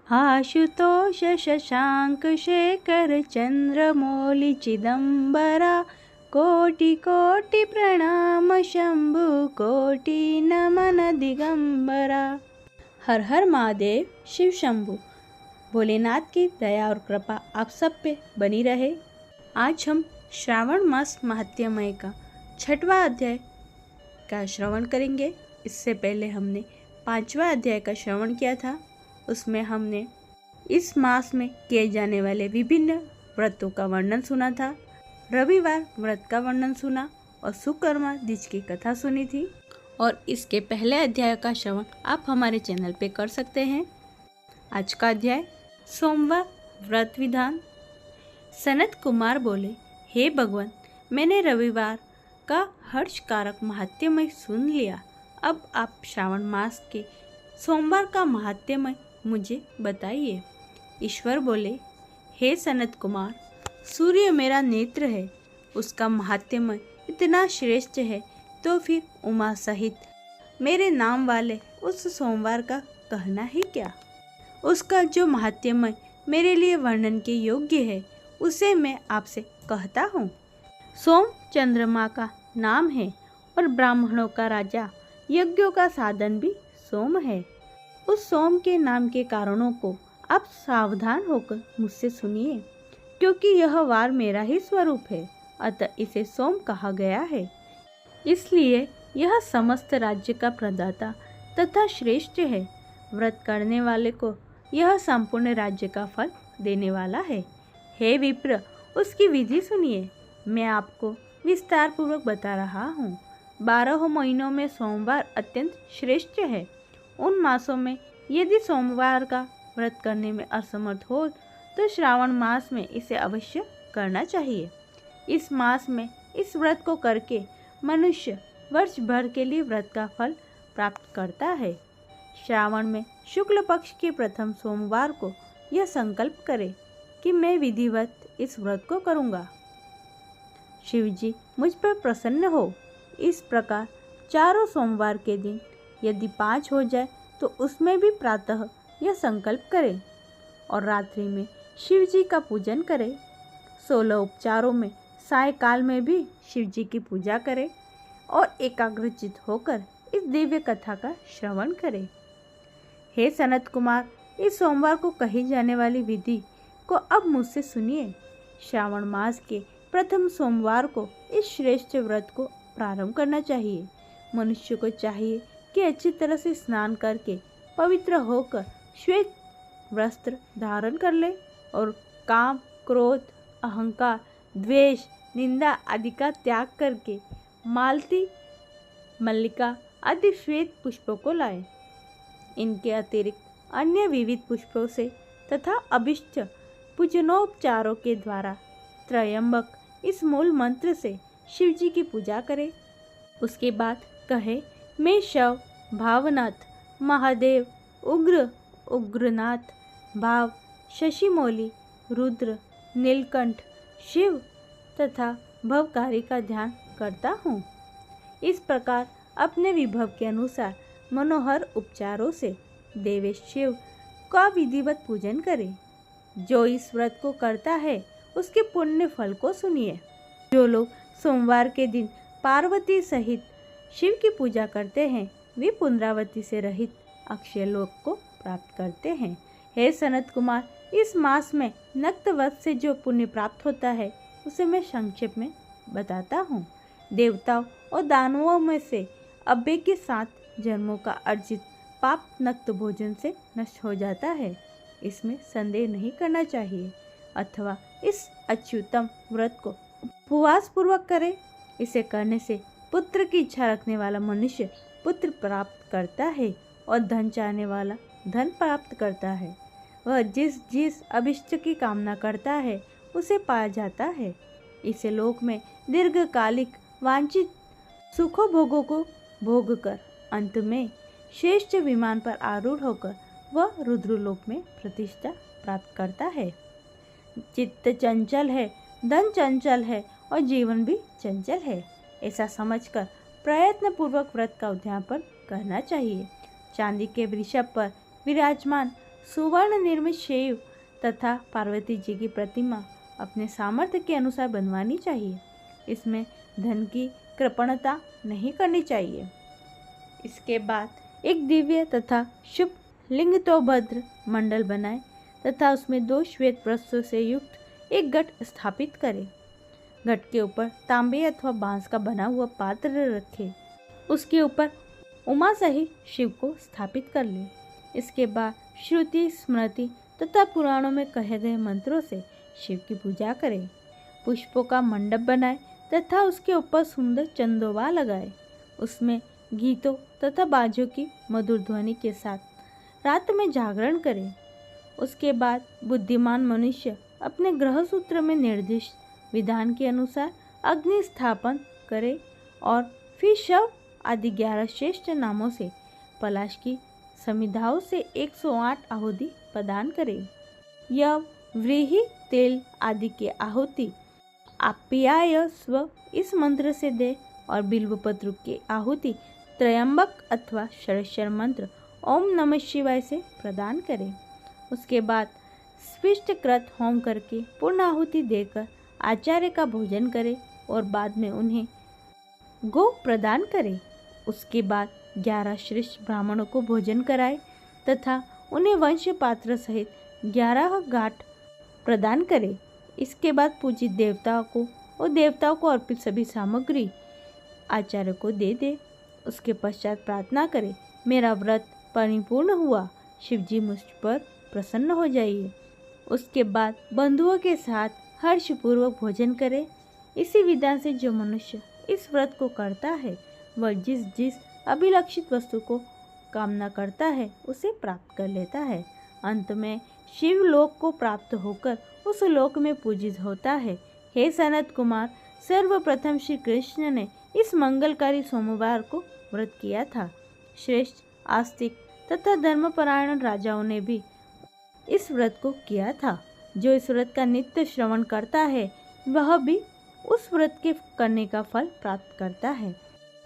आशुतोष शशांक शेखर चंद्रमौलि चिदंबरा, कोटि कोटि प्रणाम शंभु, कोटि नमन दिगंबरा। हर हर महादेव, शिव शंभु। भोलेनाथ की दया और कृपा आप सब पे बनी रहे। आज हम श्रावण मास महात्म्य का 6वां अध्याय का श्रवण करेंगे। इससे पहले हमने 5वां अध्याय का श्रवण किया था। उसमें हमने इस मास में किए जाने वाले विभिन्न व्रतों का वर्णन सुना था। रविवार व्रत का वर्णन सुना और सुकर्मा द्विज की कथा सुनी थी। और इसके पहले अध्याय का श्रवण आप हमारे चैनल पे कर सकते हैं। आज का अध्याय सोमवार व्रत विधान। सनत कुमार बोले, हे भगवान, मैंने रविवार का हर्षकारक महात्म्य सुन लिया। अब आप श्रावण मास के सोमवार का महात्म्य मुझे बताइए। ईश्वर बोले, हे सनत कुमार, सूर्य मेरा नेत्र है, उसका महात्म्य इतना श्रेष्ठ है तो फिर उमा सहित मेरे नाम वाले उस सोमवार का कहना ही क्या। उसका जो महात्म्य मेरे लिए वर्णन के योग्य है उसे मैं आपसे कहता हूँ। सोम चंद्रमा का नाम है और ब्राह्मणों का राजा, यज्ञों का साधन भी सोम है। उस सोम के नाम के कारणों को आप सावधान होकर मुझसे सुनिए, क्योंकि यह वार मेरा ही स्वरूप है, अतः इसे सोम कहा गया है। इसलिए यह समस्त राज्य का प्रदाता तथा श्रेष्ठ है। व्रत करने वाले को यह संपूर्ण राज्य का फल देने वाला है। हे विप्र, उसकी विधि सुनिए। मैं आपको विस्तार पूर्वक बता रहा हूँ। 12 महीनों में सोमवार अत्यंत श्रेष्ठ है। उन मासों में यदि सोमवार का व्रत करने में असमर्थ हो तो श्रावण मास में इसे अवश्य करना चाहिए। इस मास में इस व्रत को करके मनुष्य वर्ष भर के लिए व्रत का फल प्राप्त करता है। श्रावण में शुक्ल पक्ष के प्रथम सोमवार को यह संकल्प करे कि मैं विधिवत इस व्रत को करूँगा। शिव जी मुझ पर प्रसन्न हो। इस प्रकार चारों सोमवार के दिन यदि 5 हो जाए तो उसमें भी प्रातः यह संकल्प करें और रात्रि में शिव जी का पूजन करें। 16 उपचारों में सायकाल में भी शिव जी की पूजा करें और एकाग्रचित होकर इस दिव्य कथा का श्रवण करें। हे सनत कुमार, इस सोमवार को कही जाने वाली विधि को अब मुझसे सुनिए। श्रावण मास के प्रथम सोमवार को इस श्रेष्ठ व्रत को प्रारंभ करना चाहिए। मनुष्य को चाहिए कि अच्छी तरह से स्नान करके पवित्र होकर श्वेत वस्त्र धारण कर ले और काम, क्रोध, अहंकार, द्वेष, निंदा आदि का त्याग करके मालती, मल्लिका आदि श्वेत पुष्पों को लाए। इनके अतिरिक्त अन्य विविध पुष्पों से तथा अभिष्ट पूजनोपचारों के द्वारा त्रयंबक इस मूल मंत्र से शिव जी की पूजा करें। उसके बाद कहे, मैं शव, भावनाथ, महादेव, उग्र, उग्रनाथ, भाव, शशिमौली, रुद्र, नीलकंठ, शिव तथा भवकारी का ध्यान करता हूँ। इस प्रकार अपने विभव के अनुसार मनोहर उपचारों से देवेश शिव का विधिवत पूजन करें। जो इस व्रत को करता है उसके पुण्य फल को सुनिए। जो लोग सोमवार के दिन पार्वती सहित शिव की पूजा करते हैं वे पुनरावृत्ति से रहित अक्षय लोक को प्राप्त करते हैं। हे सनत कुमार, इस मास में नक्तवत से जो पुण्य प्राप्त होता है उसे मैं संक्षेप में बताता हूँ। देवताओं और दानवों में से 90 के 7 जन्मों का अर्जित पाप नक्त भोजन से नष्ट हो जाता है, इसमें संदेह नहीं करना चाहिए। अथवा इस अच्युतम व्रत को उपवास पूर्वक करे। इसे करने से पुत्र की इच्छा रखने वाला मनुष्य पुत्र प्राप्त करता है और धन चाहने वाला धन प्राप्त करता है। वह जिस जिस अभिष्ट की कामना करता है उसे पाया जाता है। इसे लोक में दीर्घकालिक वांछित सुखों भोगों को भोग कर अंत में श्रेष्ठ विमान पर आरूढ़ होकर वह रुद्रलोक में प्रतिष्ठा प्राप्त करता है। चित्त चंचल है, धन चंचल है और जीवन भी चंचल है, ऐसा समझकर प्रयत्न पूर्वक व्रत का उद्यापन करना चाहिए। चांदी के वृषभ पर विराजमान सुवर्ण निर्मित शिव तथा पार्वती जी की प्रतिमा अपने सामर्थ्य के अनुसार बनवानी चाहिए। इसमें धन की कृपणता नहीं करनी चाहिए। इसके बाद एक दिव्य तथा शुभ लिंगतोभद्र मंडल बनाए तथा उसमें 2 श्वेत वस्त्रों से युक्त एक घट स्थापित करें। घट के ऊपर तांबे अथवा बांस का बना हुआ पात्र रखे। उसके ऊपर उमा सहित शिव को स्थापित कर ले। इसके बाद श्रुति स्मृति तथा पुराणों में कहे गए मंत्रों से शिव की पूजा करें। पुष्पों का मंडप बनाए तथा उसके ऊपर सुंदर चंदोवा लगाए। उसमें गीतों तथा बाजों की मधुर ध्वनि के साथ रात में जागरण करें। उसके बाद बुद्धिमान मनुष्य अपने ग्रह सूत्र में निर्दिष्ट विधान के अनुसार अग्नि स्थापन करे और फिर शव आदि 11 श्रेष्ठ नामों से पलाश की समिधाओं से 108 आहुति प्रदान करे। यह व्रीहि तेल आदि की आहुति आप्याय स्व इस मंत्र से दे और बिल्वपत्र की आहुति त्रयंबक अथवा षडक्षर मंत्र ओम नमः शिवाय से प्रदान करें। उसके बाद स्पष्टकृत होम करके पूर्ण आहुति देकर आचार्य का भोजन करें और बाद में उन्हें गो प्रदान करें। उसके बाद 11 श्रेष्ठ ब्राह्मणों को भोजन कराए तथा उन्हें वंश पात्र सहित 11 घाट प्रदान करें। इसके बाद पूजित देवताओं को और देवताओं को अर्पित सभी सामग्री आचार्य को दे दे। उसके पश्चात प्रार्थना करें, मेरा व्रत परिपूर्ण हुआ, शिवजी मुझ पर प्रसन्न हो जाइए। उसके बाद बंधुओं के साथ हर्षपूर्वक भोजन करें। इसी विधान से जो मनुष्य इस व्रत को करता है वह जिस जिस अभिलक्षित वस्तु को कामना करता है उसे प्राप्त कर लेता है। अंत में शिव लोक को प्राप्त होकर उस लोक में पूजित होता है। हे सनत कुमार, सर्वप्रथम श्री कृष्ण ने इस मंगलकारी सोमवार को व्रत किया था। श्रेष्ठ आस्तिक तथा धर्मपरायण राजाओं ने भी इस व्रत को किया था। जो इस व्रत का नित्य श्रवण करता है वह भी उस व्रत के करने का फल प्राप्त करता है।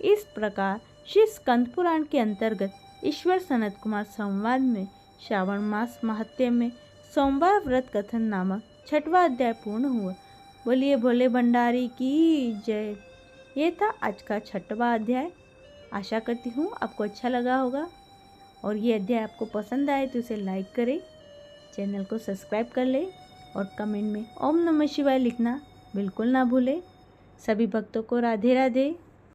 इस प्रकार श्री स्कंद पुराण के अंतर्गत ईश्वर सनत कुमार संवाद में श्रावण मास महात्म्य में सोमवार व्रत कथन नामक 6वां अध्याय पूर्ण हुआ। बोलिए भोले भंडारी की जय। ये था आज का 6वां अध्याय। आशा करती हूँ आपको अच्छा लगा होगा और ये अध्याय आपको पसंद आए तो इसे लाइक करें, चैनल को सब्सक्राइब कर लें और कमेंट में ओम नमः शिवाय लिखना बिल्कुल ना भूलें। सभी भक्तों को राधे राधे।